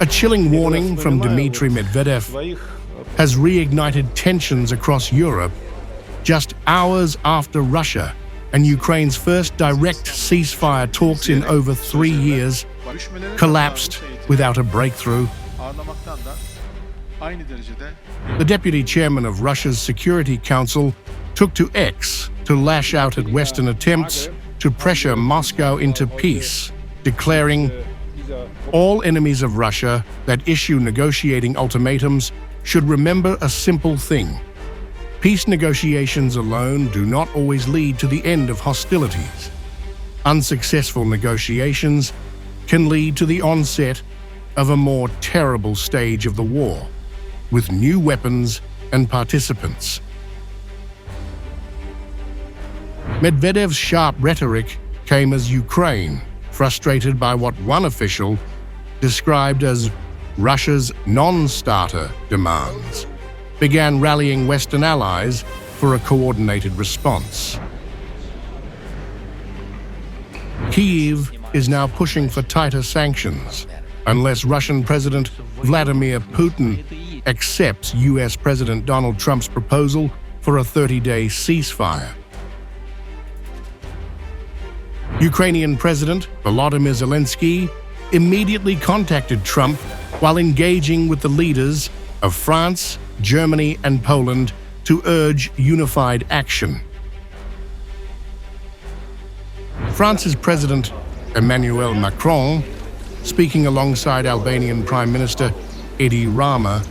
A chilling warning from Dmitry Medvedev has reignited tensions across Europe just hours after Russia and Ukraine's first direct ceasefire talks in over 3 years collapsed without a breakthrough. The deputy chairman of Russia's Security Council took to X to lash out at Western attempts to pressure Moscow into peace, declaring, "All enemies of Russia that issue negotiating ultimatums should remember a simple thing. Peace negotiations alone do not always lead to the end of hostilities. Unsuccessful negotiations can lead to the onset of a more terrible stage of the war, with new weapons and participants." Medvedev's sharp rhetoric came as Ukraine, frustrated by what one official described as Russia's non-starter demands, began rallying Western allies for a coordinated response. Kyiv is now pushing for tighter sanctions unless Russian President Vladimir Putin accepts US President Donald Trump's proposal for a 30-day ceasefire. Ukrainian President Volodymyr Zelensky immediately contacted Trump while engaging with the leaders of France, Germany, and Poland to urge unified action. France's President Emmanuel Macron, speaking alongside Albanian Prime Minister Edi Rama,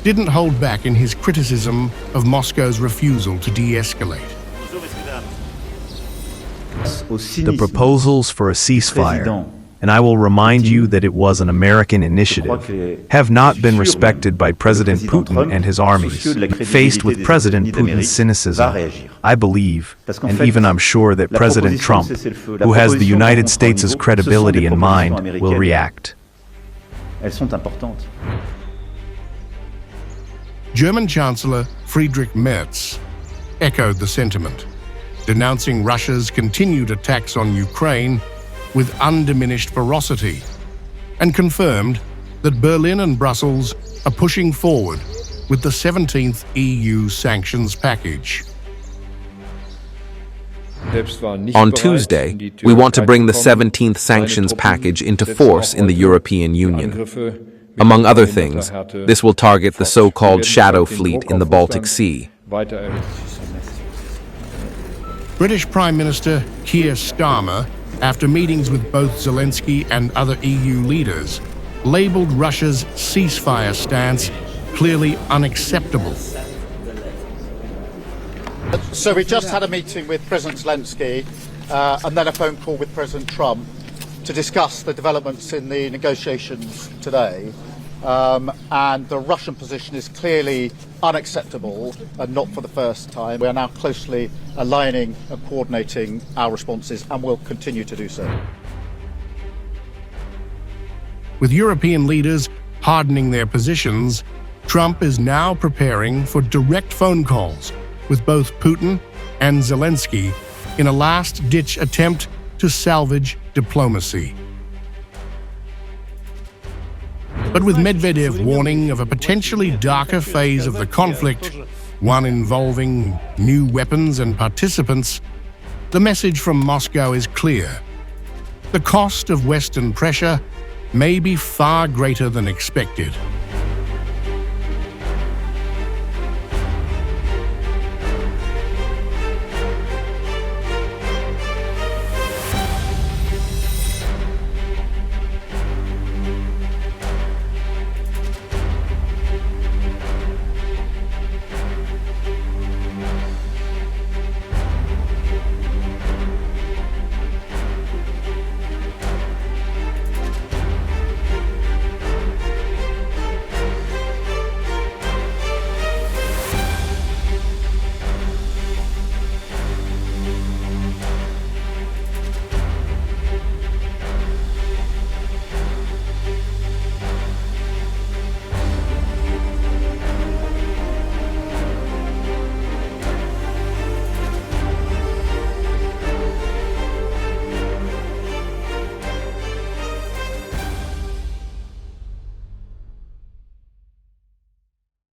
didn't hold back in his criticism of Moscow's refusal to de-escalate. The proposals for a ceasefire, and I will remind you that it was an American initiative, have not been respected by President Putin and his armies. Faced with President Putin's cynicism, I believe, and even I'm sure that President Trump, who has the United States' credibility in mind, will react. German Chancellor Friedrich Merz echoed the sentiment, denouncing Russia's continued attacks on Ukraine with undiminished ferocity, and confirmed that Berlin and Brussels are pushing forward with the 17th EU sanctions package. On Tuesday, we want to bring the 17th sanctions package into force in the European Union. Among other things, this will target the so-called shadow fleet in the Baltic Sea. British Prime Minister Keir Starmer, after meetings with both Zelensky and other EU leaders, labeled Russia's ceasefire stance clearly unacceptable. So we just had a meeting with President Zelensky and then a phone call with President Trump to discuss the developments in the negotiations today. And the Russian position is clearly unacceptable, and not for the first time. We are now closely aligning and coordinating our responses, and will continue to do so. With European leaders hardening their positions, Trump is now preparing for direct phone calls with both Putin and Zelensky in a last-ditch attempt to salvage diplomacy. But with Medvedev warning of a potentially darker phase of the conflict, one involving new weapons and participants, the message from Moscow is clear. The cost of Western pressure may be far greater than expected.